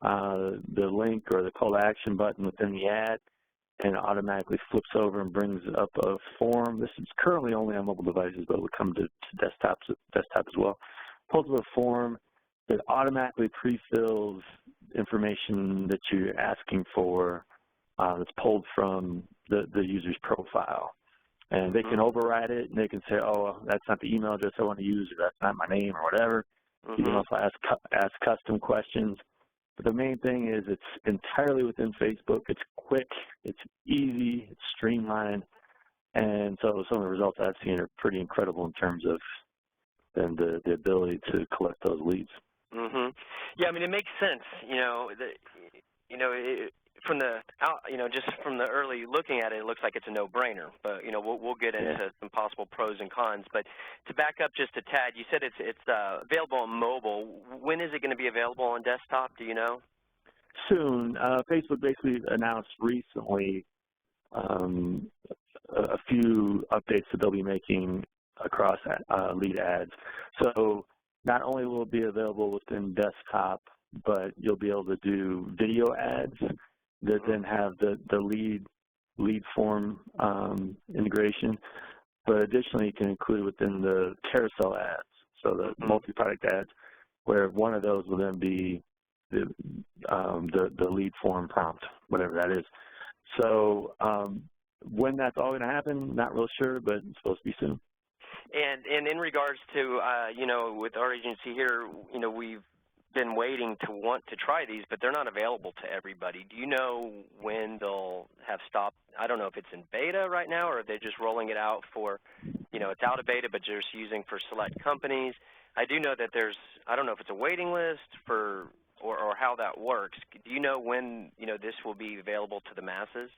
the link or the call to action button within the ad, and it automatically flips over and brings up a form. This is currently only on mobile devices, but it would come to desktop as well. Pulls up a form that automatically pre-fills information that you're asking for that's pulled from the user's profile. And they can override it, and they can say, oh, that's not the email address I want to use, or that's not my name, or whatever. You can also ask custom questions. But the main thing is it's entirely within Facebook. It's quick, it's easy, it's streamlined. And so some of the results I've seen are pretty incredible in terms of the ability to collect those leads. Yeah, I mean, it makes sense. From the just from the early looking at it, it looks like it's a no-brainer. But we'll get into some possible pros and cons. But to back up just a tad, you said it's available on mobile. When is it going to be available on desktop? Do you know? Soon. Facebook basically announced recently a few updates that they'll be making across lead ads. So not only will it be available within desktop, but you'll be able to do video ads that then have the lead form integration, but additionally you can include within the carousel ads, so the multi-product ads, where one of those will then be the lead form prompt, whatever that is. So when that's all going to happen, not real sure, but it's supposed to be soon. And in regards to with our agency here, we've been waiting to want to try these, but they're not available to everybody. Do you know when they'll have stopped? I don't know if it's in beta right now, or they're just rolling it out for, it's out of beta, but just using for select companies. I do know that I don't know if it's a waiting list for, or how that works. Do you know when, this will be available to the masses?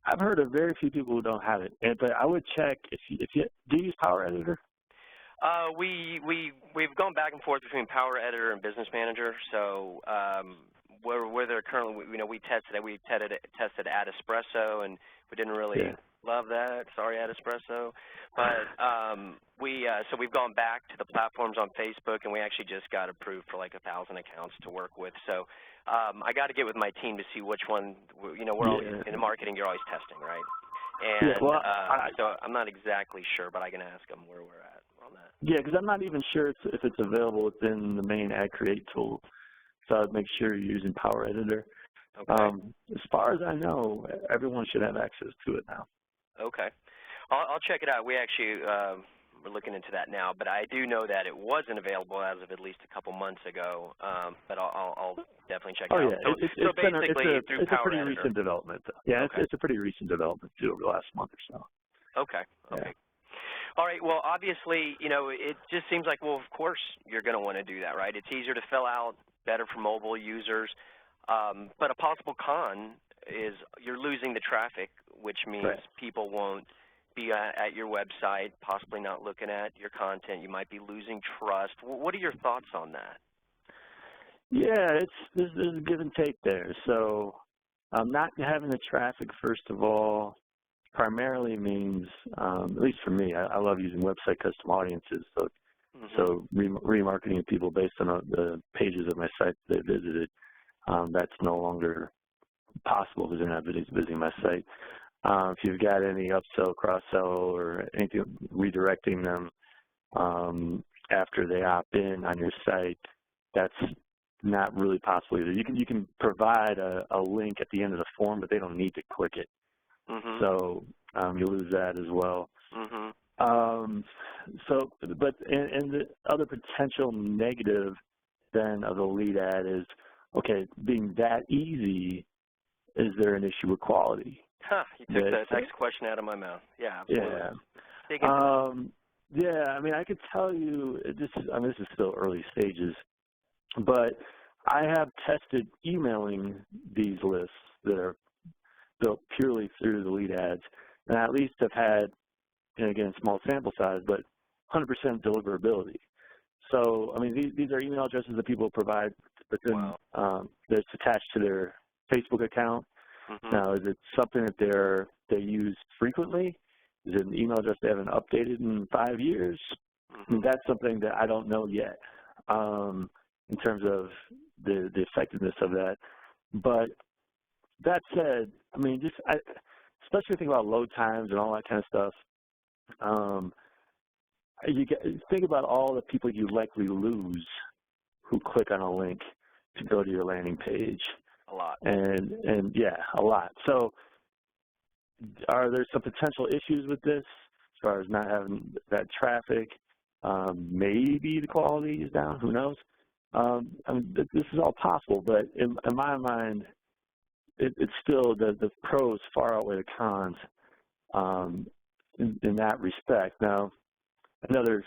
I've heard of very few people who don't have it, but I would check if you do you use Power Editor? We've gone back and forth between Power Editor and Business Manager. So where they're currently, we tested AdEspresso, and we didn't really love that. Sorry, AdEspresso. But so we've gone back to the platforms on Facebook, and we actually just got approved for like 1,000 accounts to work with. So I got to get with my team to see which one. We're always in the marketing. You're always testing, right? And so I'm not exactly sure, but I can ask them where we're at on that. Yeah, because I'm not even sure if it's available within the main Ad Create tool. So I'd make sure you're using Power Editor. Okay. As far as I know, everyone should have access to it now. Okay. I'll check it out. We actually we're looking into that now, but I do know that it wasn't available as of at least a couple months ago. But I'll definitely check it out. Yeah, so basically, through it's a pretty recent development. Yeah, okay. It's a pretty recent development too over the last month or so. Okay. Okay. Yeah. All right. Well, obviously, it just seems like, well, of course, you're going to want to do that, right? It's easier to fill out, better for mobile users. But a possible con is you're losing the traffic, which means people won't be at your website, possibly not looking at your content. You might be losing trust. What are your thoughts on that? Yeah, there's a give and take there. So not having the traffic, first of all, primarily means, at least for me, I love using website custom audiences. So remarketing people based on the pages of my site they visited, that's no longer possible because they're not visiting my site. If you've got any upsell, cross-sell, or anything redirecting them after they opt in on your site, that's not really possible either. You can provide a link at the end of the form, but they don't need to click it. So you lose that as well. But the other potential negative then of the lead ad is, okay, being that easy, is there an issue with quality? You took the next question out of my mouth. Yeah, absolutely. Yeah, I mean, I could tell you, this is still early stages, but I have tested emailing these lists that are built purely through the lead ads, and I at least have had, and again, small sample size, but 100% deliverability. So, I mean, these are email addresses that people provide, but then that's attached to their Facebook account. Now, is it something that they use frequently? Is it an email address they haven't updated in 5 years? I mean, that's something that I don't know yet in terms of the effectiveness of that. But that said, I mean, especially think about load times and all that kind of stuff. Think about all the people you likely lose who click on a link to go to your landing page. A lot. And yeah, a lot. So are there some potential issues with this as far as not having that traffic? Maybe the quality is down. Who knows? I mean, this is all possible, but in my mind, it's still the pros far outweigh the cons in that respect. Now, another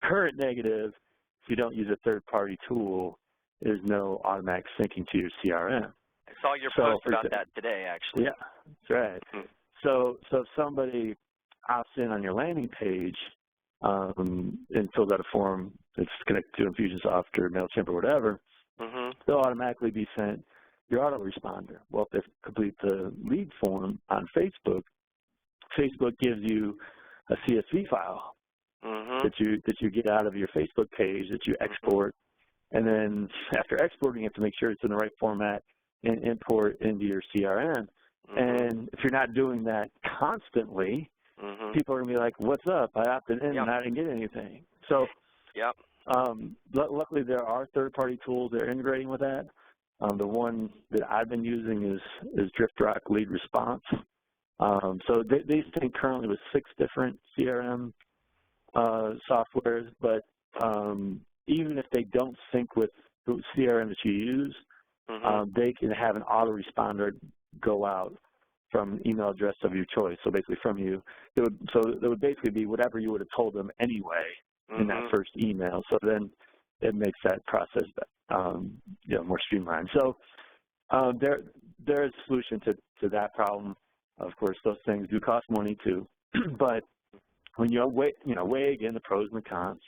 current negative, if you don't use a third-party tool, is no automatic syncing to your CRM. I saw your post about that today, actually. Yeah, that's right. Mm-hmm. So if somebody opts in on your landing page and fills out a form that's connected to Infusionsoft or MailChimp or whatever, mm-hmm. they'll automatically be sent your autoresponder. Well, if they complete the lead form on Facebook, Facebook gives you a CSV file mm-hmm. that you get out of your Facebook page that you export, and then after exporting, you have to make sure it's in the right format and import into your CRM. Mm-hmm. And if you're not doing that constantly, mm-hmm. people are going to be like, what's up? I opted in yep. and I didn't get anything. So yep. Luckily, there are third-party tools that are integrating with that. The one that I've been using is DriftRock Lead Response. So they sync currently with 6 different CRM softwares, but even if they don't sync with the CRM that you use, mm-hmm. They can have an autoresponder go out from an email address of your choice. So basically from you, it would basically be whatever you would have told them anyway mm-hmm. in that first email. So then it makes that process more streamlined. So there is a solution to that problem. Of course, those things do cost money too, but when you weigh again the pros and the cons.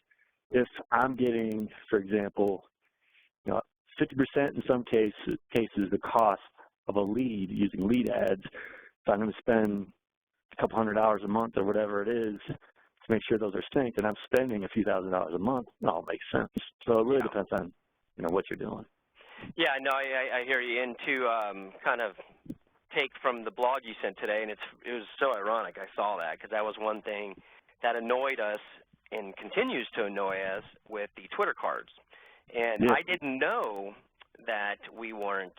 If I'm getting, for example, 50% in some cases the cost of a lead using lead ads, so I'm going to spend a couple $100 a month or whatever it is to make sure those are synced, and I'm spending a few $1,000s a month. It all makes sense. So it really depends on what you're doing. Yeah, no, I hear you. And to kind of take from the blog you sent today, and it was so ironic. I saw that because that was one thing that annoyed us and continues to annoy us with the Twitter cards. And yeah. I didn't know that we weren't,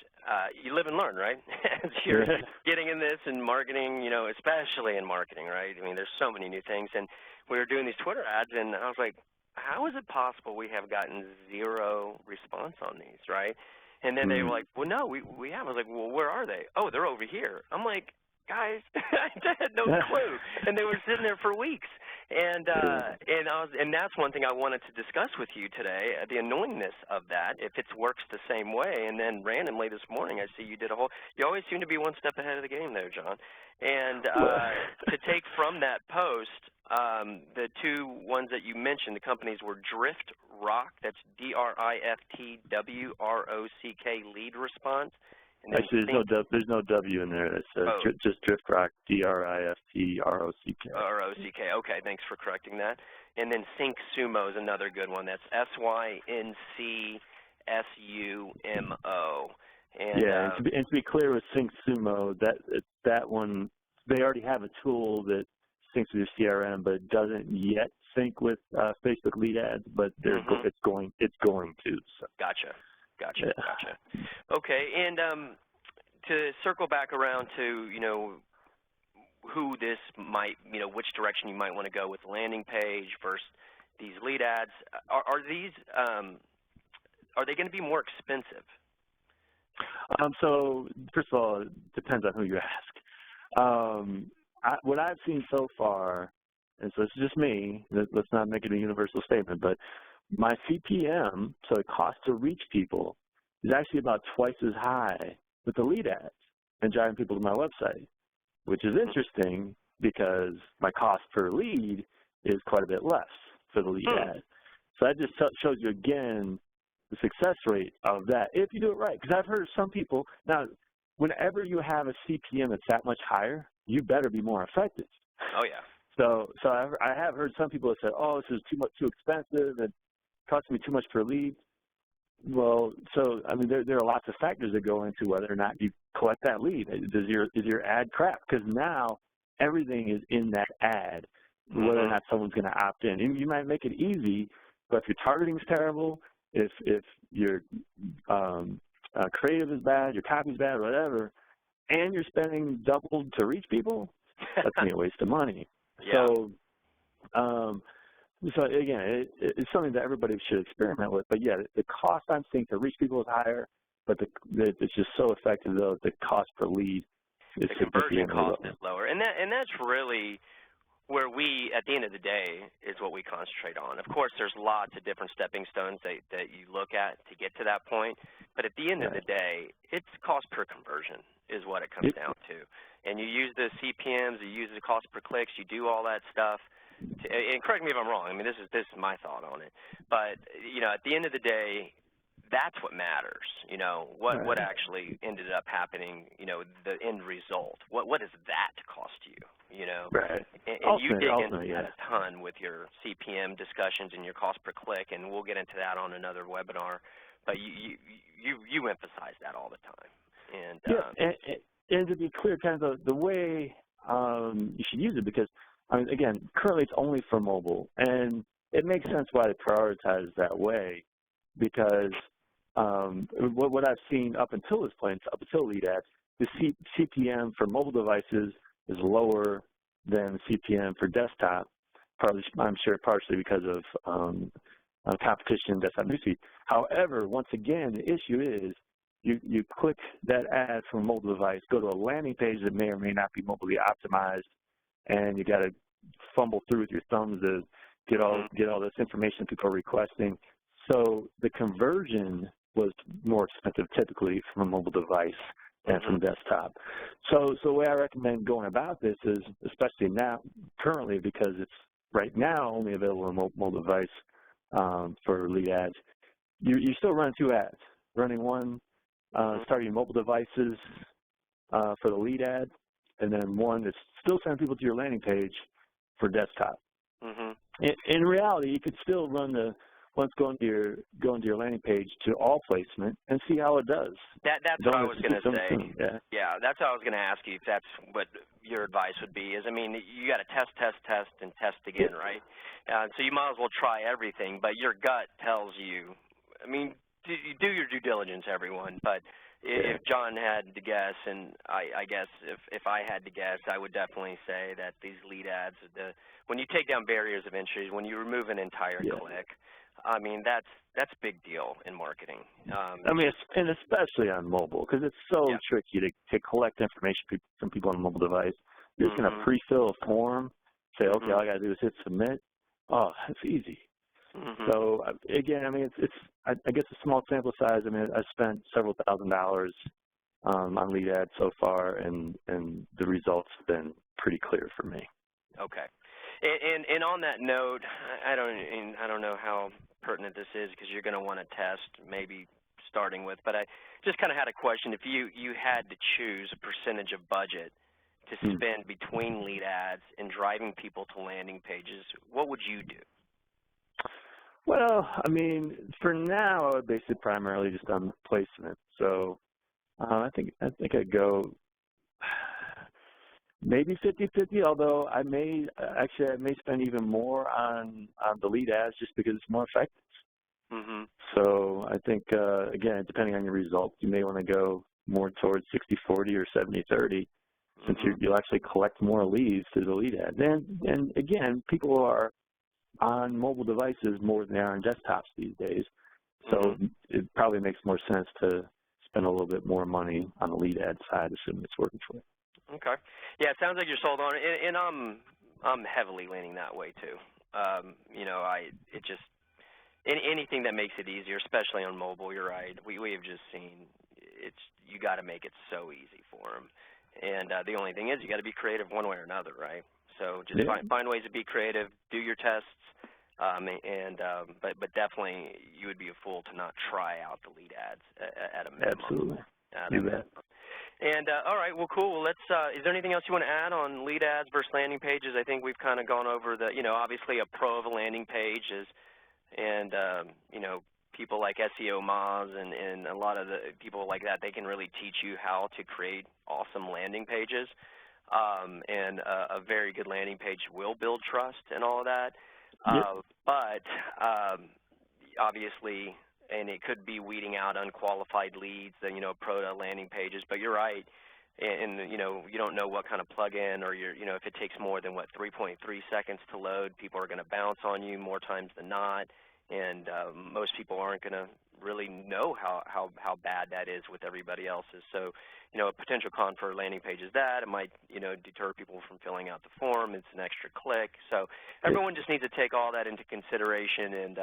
you live and learn, right? As you're getting in this and marketing, especially in marketing, right? I mean, there's so many new things. And we were doing these Twitter ads, and I was like, how is it possible we have gotten 0 response on these, right? And then they were like, well, no, we have. I was like, well, where are they? Oh, they're over here. I'm like, guys, I had no clue. And they were sitting there for weeks. And that's one thing I wanted to discuss with you today, the annoyingness of that, if it works the same way. And then randomly this morning, I see you did you always seem to be one step ahead of the game there, John. And to take from that post, the 2 ones that you mentioned, the companies were DriftRock, that's DriftWrock Lead Response. Actually, there's no W in there. It's just DriftRock, DriftRock. Okay, thanks for correcting that. And then SyncSumo is another good one. That's SyncSumo. And to be clear with SyncSumo, that one, they already have a tool that syncs with your CRM, but it doesn't yet sync with Facebook lead ads, but it's going to. So. Gotcha. Okay, and to circle back around to, who this might, which direction you might want to go with the landing page versus these lead ads, are these, are they going to be more expensive? So, first of all, it depends on who you ask. What I've seen so far, and so it's just me, let's not make it a universal statement, but my CPM, so the cost to reach people, is actually about twice as high with the lead ads and driving people to my website, which is interesting because my cost per lead is quite a bit less for the lead ad. So that just shows you, again, the success rate of that, if you do it right. Because I've heard some people, now, whenever you have a CPM that's that much higher, you better be more effective. Oh, yeah. So I have heard some people that say, oh, this is too expensive, it costs me too much per lead. Well, so I mean, there are lots of factors that go into whether or not you collect that lead. Is your ad crap? Because now everything is in that ad, whether or not someone's going to opt in. And you might make it easy, but if your targeting is terrible, if your creative is bad, your copy is bad, whatever, and you're spending double to reach people, that's going to be a waste of money. Yeah. So again, it's something that everybody should experiment with. But yeah, the cost I'm seeing to reach people is higher, but it's just so effective though. The cost per lead is the conversion cost lower. is lower, and that's really where we, at the end of the day, is what we concentrate on. Of course, there's lots of different stepping stones that you look at to get to that point, but at the end of the day, it's cost per conversion is what it comes down to. And you use the CPMs, you use the cost per clicks, you do all that stuff. And correct me if I'm wrong. I mean, this is my thought on it. But you know, at the end of the day, that's what matters. You know, what actually ended up happening. You know, the end result. What does that cost you? You know, and you dig into that a ton with your CPM discussions and your cost per click, and we'll get into that on another webinar. But you emphasize that all the time. And and to be clear, kind of the way you should use it, because I mean, again, currently it's only for mobile, and it makes sense why they prioritize that way, because what I've seen up until this point, up until lead ads, the CPM for mobile devices is lower than the CPM for desktop, probably, I'm sure partially because of competition in desktop newsfeed. However, once again, the issue is you click that ad from a mobile device, go to a landing page that may or may not be mobilely optimized, and you got to fumble through with your thumbs to get all this information people are requesting. So the conversion was more expensive typically from a mobile device than from desktop. So the way I recommend going about this is, especially now, currently, because it's right now only available on a mobile device for lead ads, you still run 2 ads, running one starting mobile devices for the lead ad, and then one that's still sending people to your landing page for desktop. In reality, you could still run the once going to your landing page to all placement and see how it does. That's what I was going to say. Yeah, that's what I was going to ask you if that's what your advice would be. Is, I mean, you got to test, and test again, right? So you might as well try everything, but your gut tells you. I mean, do your due diligence, everyone. But if John had to guess, and I guess if I had to guess, I would definitely say that these lead ads, when you take down barriers of entry, when you remove an entire click, I mean, that's a big deal in marketing. I mean, and especially on mobile, because it's so tricky to collect information from people on a mobile device. You're just going to pre-fill a form, say, okay, all I got to do is hit submit. Oh, it's easy. So again, I mean, I guess a small sample size. I mean, I spent several $1,000s on lead ads so far, and the results have been pretty clear for me. Okay. And on that note, I don't know how pertinent this is because you're going to want to test maybe starting with, but I just kind of had a question. If you had to choose a percentage of budget to spend between lead ads and driving people to landing pages, what would you do? Well, I mean, for now, I would base it primarily just on placement. So I think I'd go maybe 50-50, although I may spend even more on the lead ads just because it's more effective. So I think, again, depending on your results, you may want to go more towards 60-40 or 70-30 since you'll actually collect more leads through the lead ads. And again, people are on mobile devices more than they are on desktops these days. So it probably makes more sense to spend a little bit more money on the lead ad side, assuming it's working for you. Okay. Yeah, it sounds like you're sold on it, and I'm heavily leaning that way too. You know, anything that makes it easier, especially on mobile. You're right. We have just seen you got to make it so easy for them, and the only thing is you got to be creative one way or another, right? So just find ways to be creative, do your tests, but definitely you would be a fool to not try out the lead ads at a minimum. Absolutely. You bet. And all right, well, cool. Let's. Is there anything else you want to add on lead ads versus landing pages? I think we've kind of gone over the. You know, obviously a pro of a landing page is, and you know, people like SEO Moz and a lot of the people like that, they can really teach you how to create awesome landing pages. And a very good landing page will build trust and all of that. But obviously, and it could be weeding out unqualified leads, and proto landing pages. But you're right, and you don't know what kind of plugin, or if it takes more than 3.3 seconds to load, people are going to bounce on you more times than not, and most people aren't going to really know how bad that is with everybody else's. So, a potential con for a landing page is that it might deter people from filling out the form. It's an extra click. So everyone just needs to take all that into consideration and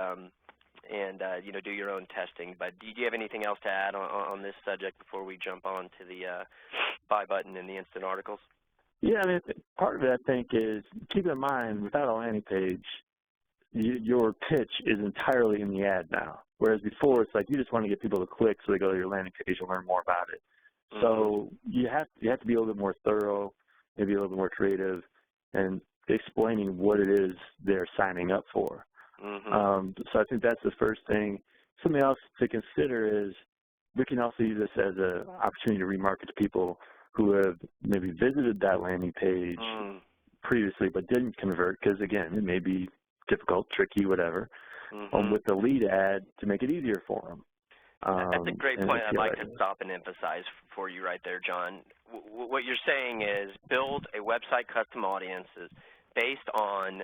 do your own testing. But do you have anything else to add on this subject before we jump on to the buy button and the instant articles? Yeah, I mean, part of it, I think, is keep in mind, without a landing page, your pitch is entirely in the ad now. Whereas before, it's like you just want to get people to click so they go to your landing page and learn more about it. So you have to be a little bit more thorough, maybe a little bit more creative, and explaining what it is they're signing up for. So I think that's the first thing. Something else to consider is we can also use this as an opportunity to remarket to people who have maybe visited that landing page previously but didn't convert because, again, it may be difficult, tricky, whatever, with the lead ad to make it easier for them. That's a great point I'd like to stop and emphasize for you right there, John. What you're saying is build a website custom audiences based on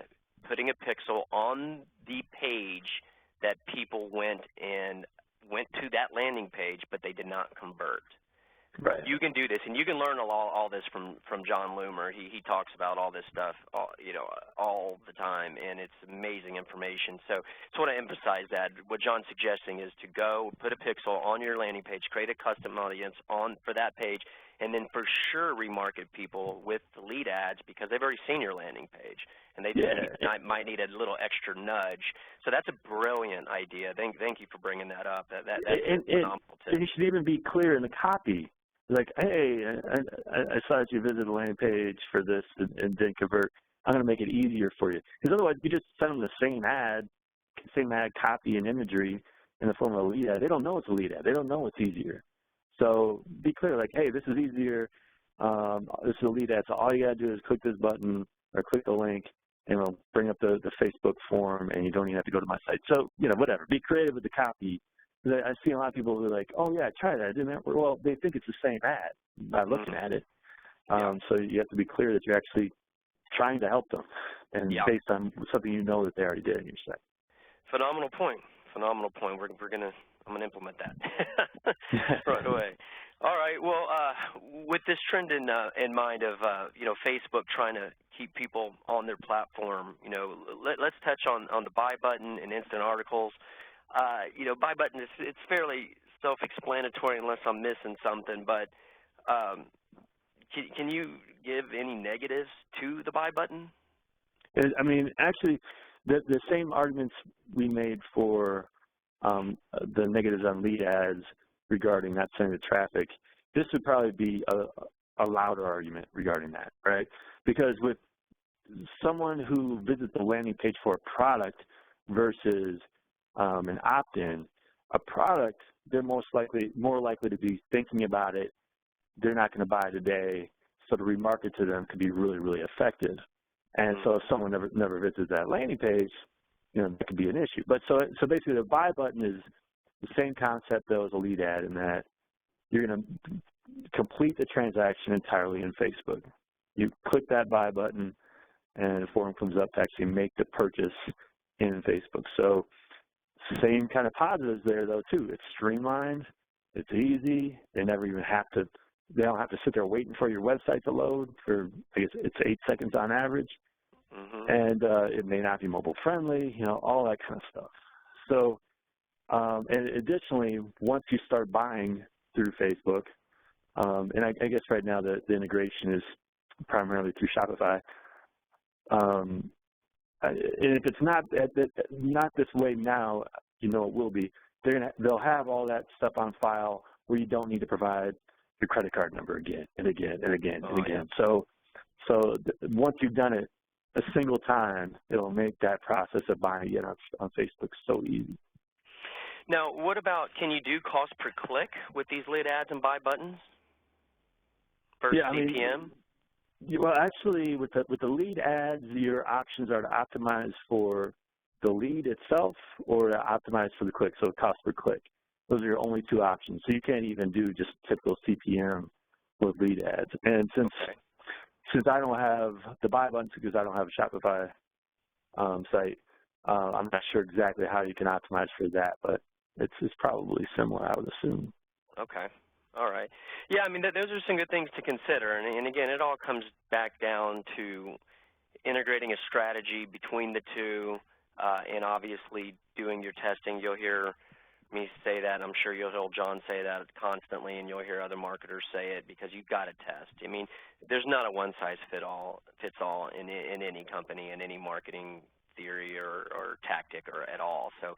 putting a pixel on the page that people went to that landing page, but they did not convert. Right. You can do this, and you can learn all this from John Loomer. He talks about all this stuff, all the time, and it's amazing information. So I just want to emphasize that what John's suggesting is to go put a pixel on your landing page, create a custom audience for that page, and then for sure remarket people with the lead ads because they've already seen your landing page, and they might need a little extra nudge. So that's a brilliant idea. Thank you for bringing that up. That's phenomenal tip. And you should even be clear in the copy. Like, hey, I saw that you visited the landing page for this and didn't convert. I'm going to make it easier for you. Because otherwise, you just send them the same ad copy and imagery in the form of a lead ad. They don't know it's a lead ad. They don't know it's easier. So be clear, like, hey, this is easier. This is a lead ad. So all you got to do is click this button or click the link, and it'll bring up the Facebook form, and you don't even have to go to my site. So, whatever. Be creative with the copy. I see a lot of people who are like, oh, yeah, I tried that. Didn't that work? Well, they think it's the same ad by looking at it. So you have to be clear that you're actually trying to help them and based on something that they already did in your site. Phenomenal point. Phenomenal point. I'm going to implement that right away. All right. Well, with this trend in mind of Facebook trying to keep people on their platform, let's touch on the buy button and instant articles. Buy button it's fairly self-explanatory unless I'm missing something. But can you give any negatives to the buy button? I mean, actually, the same arguments we made for the negatives on lead ads regarding not sending the traffic, this would probably be a louder argument regarding that, right? Because with someone who visits the landing page for a product versus an opt-in, a product, they're more likely to be thinking about it. They're not going to buy today, so to remarket to them could be really, really effective. And so if someone never visits that landing page, that could be an issue. But so basically the buy button is the same concept though as a lead ad in that you're going to complete the transaction entirely in Facebook. You click that buy button and a form comes up to actually make the purchase in Facebook. So same kind of positives there though too. It's streamlined, it's easy, they don't have to sit there waiting for your website to load for, I guess it's 8 seconds on average. And it may not be mobile friendly, all that kind of stuff. So, and additionally, once you start buying through Facebook, and I guess right now the integration is primarily through Shopify. And if it's not this way now, it will be. They'll have all that stuff on file where you don't need to provide your credit card number again and again and again and again. So once you've done it a single time, it'll make that process of buying it on Facebook so easy. Now, what about, can you do cost per click with these lead ads and buy buttons versus CPM? Well, actually, with the lead ads, your options are to optimize for the lead itself or to optimize for the click, so cost per click. Those are your only two options. So you can't even do just typical CPM with lead ads. And since I don't have the buy buttons because I don't have a Shopify site, I'm not sure exactly how you can optimize for that, but it's probably similar, I would assume. Okay. All right. Yeah, I mean, those are some good things to consider. And again, it all comes back down to integrating a strategy between the two and obviously doing your testing. You'll hear me say that. I'm sure you'll hear John say that constantly, and you'll hear other marketers say it because you've got to test. I mean, there's not a one-size-fits-all in any company, in any marketing theory or tactic or at all. So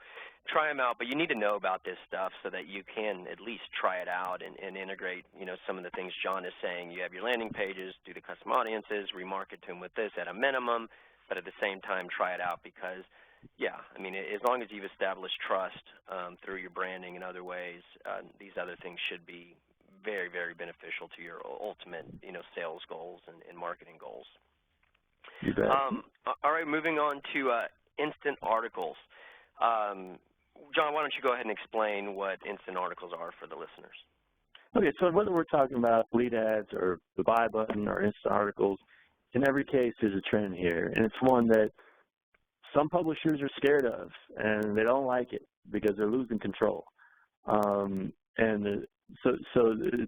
try them out, but you need to know about this stuff so that you can at least try it out and integrate, some of the things John is saying. You have your landing pages, do the custom audiences, remarket to them with this at a minimum, but at the same time try it out because, yeah, I mean, as long as you've established trust through your branding and other ways, these other things should be very, very beneficial to your ultimate, sales goals and marketing goals. You bet. All right, moving on to instant articles. John, why don't you go ahead and explain what instant articles are for the listeners? Okay, so whether we're talking about lead ads or the buy button or instant articles, in every case there's a trend here, and it's one that some publishers are scared of, and they don't like it because they're losing control. So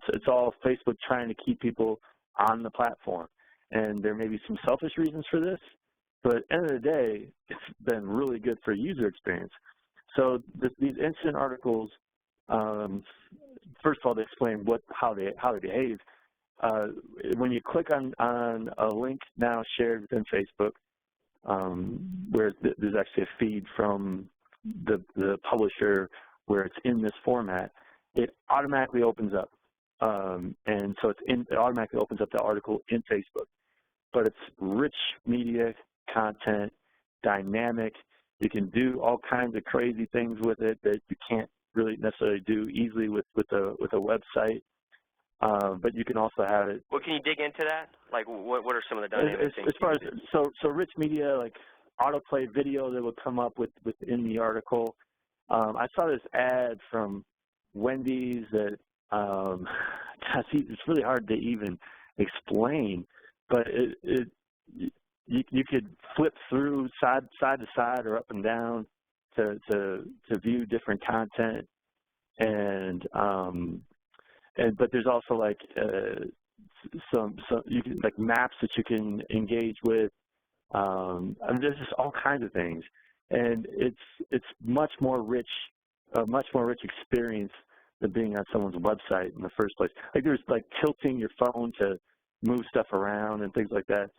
it's all Facebook trying to keep people on the platform. And there may be some selfish reasons for this, but at the end of the day, it's been really good for user experience. So these instant articles, first of all, they explain how they behave. When you click on a link now shared within Facebook, where there's actually a feed from the publisher where it's in this format, it automatically opens up. And so it automatically opens up the article in Facebook. But it's rich media content, dynamic. You can do all kinds of crazy things with it that you can't really necessarily do easily with a website. But you can also have it. Well, can you dig into that? Like, what are some of the dynamic things? As far as so rich media, like autoplay video that would come up within the article. I saw this ad from Wendy's that it's really hard to even explain, but you could flip through side to side or up and down to view different content, but there's also like some you can like maps that you can engage with. I mean, there's just all kinds of things, and it's much more rich experience than being on someone's website in the first place. Like there's like tilting your phone to move stuff around and things like that.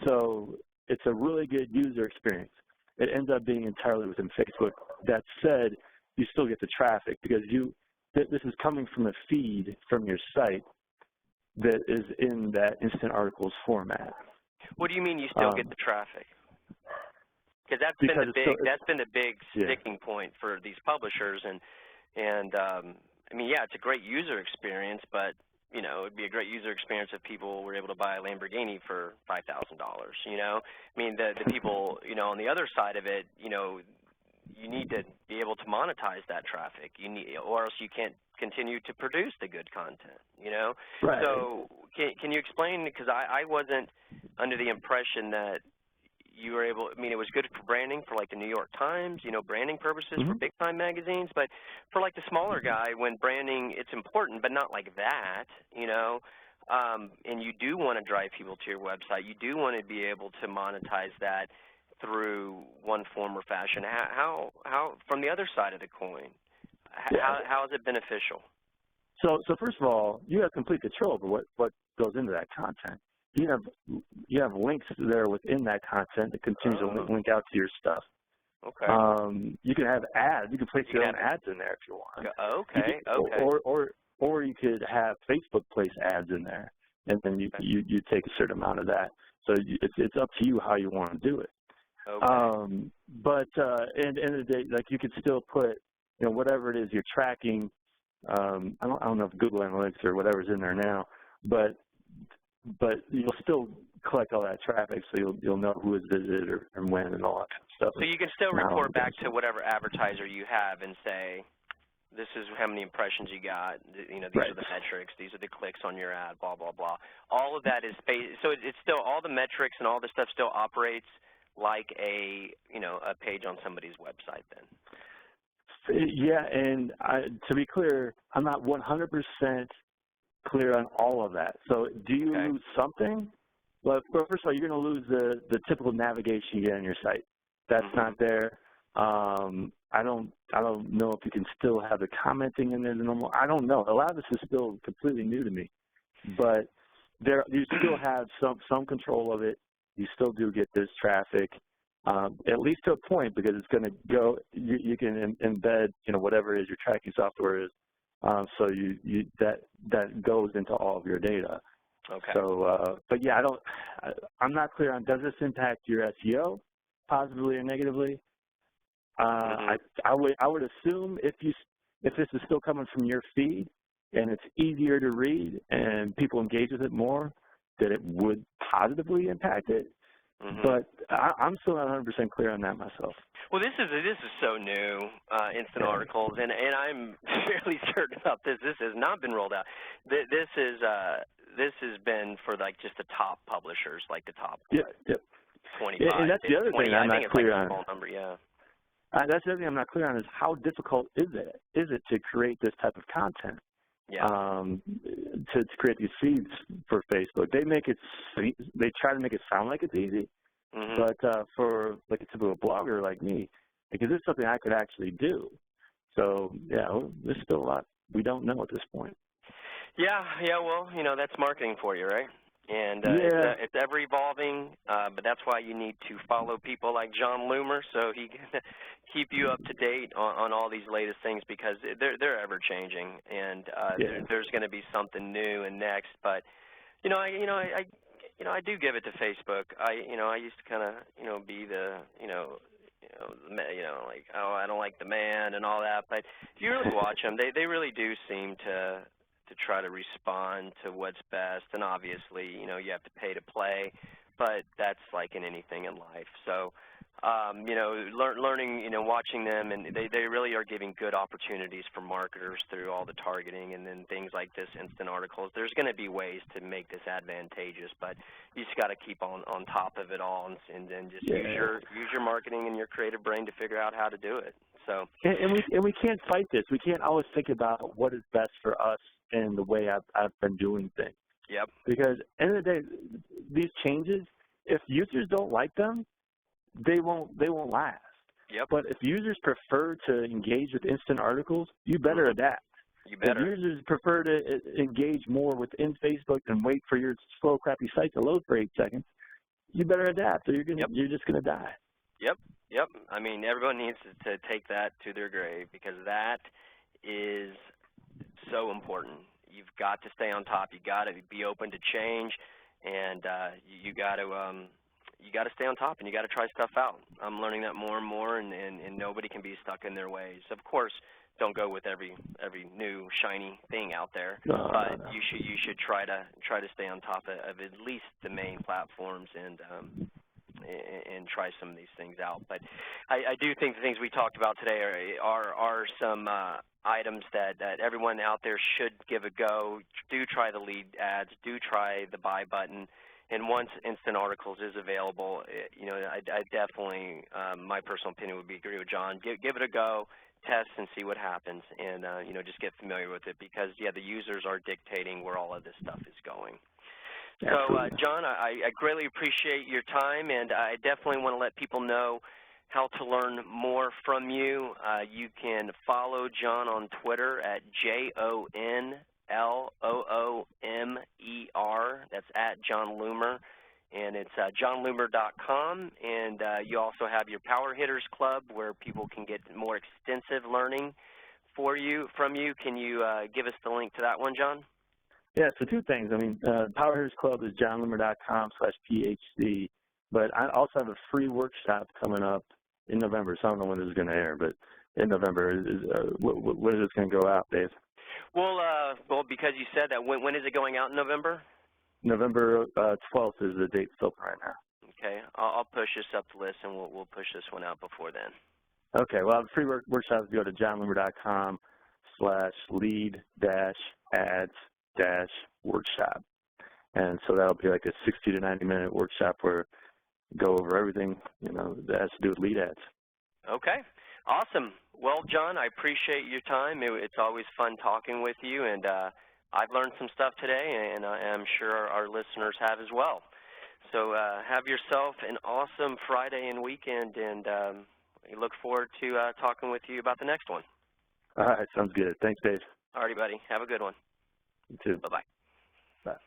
So it's a really good user experience. It ends up being entirely within Facebook. That said, you still get the traffic because this is coming from a feed from your site that is in that instant articles format. What do you mean you still get the traffic? Because that's been the big sticking point for these publishers, and I mean, yeah, it's a great user experience, but it'd be a great user experience if people were able to buy a Lamborghini for $5,000. I mean, the people on the other side of it, you need to be able to monetize that traffic. Or else you can't continue to produce the good content. Right. So can you explain? Because I wasn't under the impression that you were able. I mean, it was good for branding for like the New York Times, branding purposes for big time magazines. But for like the smaller guy, when branding, it's important, but not like that. And you do want to drive people to your website. You do want to be able to monetize that through one form or fashion. How from the other side of the coin, how is it beneficial? So first of all, you have complete control over what goes into that content. You have links there within that content that continues to link out to your stuff. Okay. You can have ads. You can place your own ads in there if you want. Okay. Or you could have Facebook place ads in there, and then you take a certain amount of that. So it's up to you how you want to do it. Okay. But at the end of the day, like you could still put, whatever it is you're tracking. I don't know if Google Analytics or whatever's in there now, but you'll still collect all that traffic, so you'll know who has visited and when and all that kind of stuff. So you can still report back to whatever advertiser you have and say, this is how many impressions you got, these are the metrics, these are the clicks on your ad, blah, blah, blah. All of that is so it's still, all the metrics and all this stuff still operates like a page on somebody's website then. Yeah, and to be clear, I'm not 100% clear on all of that. So do you lose something? Well, first of all, you're going to lose the typical navigation you get on your site. That's not there. I don't know if you can still have the commenting in there the normal. I don't know. A lot of this is still completely new to me, but you still have some control of it. You still do get this traffic, at least to a point, because it's going to go. You can embed whatever it is your tracking software is, so that goes into all of your data. Okay. So, but yeah, I'm not clear on, does this impact your SEO positively or negatively? I would assume if this is still coming from your feed and it's easier to read and people engage with it more, that it would positively impact it. But I'm still not 100% clear on that myself. Well, this is so new, instant articles, and I'm fairly certain about this. This has not been rolled out. This has been for like just the top publishers, like the top 25. And that's the other thing I'm not clear on. Number, yeah. That's the other thing I'm not clear on is how difficult is it to create this type of content? Yeah. To create these feeds for Facebook. They try to make it sound like it's easy, but for like a typical blogger like me, because this is something I could actually do. So yeah, there's still a lot we don't know at this point. Yeah. Well, that's marketing for you, right? And it's ever evolving, but that's why you need to follow people like Jon Loomer so he can keep you up to date on all these latest things, because they're ever changing, and there's going to be something new and next. But I do give it to Facebook. I used to kind of be the like, oh, I don't like the man and all that. But if you really watch them, they really do seem to try to respond to what's best, and obviously, you have to pay to play, but that's like in anything in life. So, learning, watching them, and they really are giving good opportunities for marketers through all the targeting, and then things like this instant articles. There's going to be ways to make this advantageous, but you just got to keep on top of it all, and then just use your marketing and your creative brain to figure out how to do it. So, and we can't fight this. We can't always think about what is best for us and the way I've been doing things. Yep. Because at the end of the day, these changes, if users don't like them, they won't last. Yep. But if users prefer to engage with instant articles, you better adapt. You better. If users prefer to engage more within Facebook and wait for your slow, crappy site to load for 8 seconds, you better adapt, or you're just going to die. Yep. I mean, everyone needs to take that to their grave, because that is so important. You've got to stay on top. You got to be open to change, and you got to stay on top, and you got to try stuff out. I'm learning that more and more, and nobody can be stuck in their ways. Of course, don't go with every new shiny thing out there, but you should try to stay on top of at least the main platforms and try some of these things out. But I do think the things we talked about today are some items that everyone out there should give a go. Do try the lead ads. Do try the buy button. And once instant articles is available, I definitely, my personal opinion would be agree with John. Give it a go, test and see what happens, and just get familiar with it, because the users are dictating where all of this stuff is going. So, John, I greatly appreciate your time, and I definitely want to let people know how to learn more from you. You can follow John on Twitter at JONLOOMER. That's at Jon Loomer, and it's jonloomer.com. And you also have your Power Hitters Club, where people can get more extensive learning from you. Can you give us the link to that one, John? Yeah, so 2 things. I mean, Power Hitters Club is jonloomer.com/PHC. But I also have a free workshop coming up in November, so I don't know when this is going to air, but in November, when is this going to go out, Dave? Well, because you said that, when is it going out in November? November 12th is the date it's open right now. Okay, I'll push this up the list, and we'll push this one out before then. Okay, well, the free workshops, go to johnloomer.com/lead-ads-workshop. And so that'll be like a 60 to 90-minute workshop where we go over everything, that has to do with lead ads. Okay, awesome. Well, John, I appreciate your time. It's always fun talking with you, and I've learned some stuff today, and I'm sure our listeners have as well. So have yourself an awesome Friday and weekend, and I look forward to talking with you about the next one. All right, sounds good. Thanks, Dave. All righty, buddy. Have a good one. You too. Bye-bye. Bye.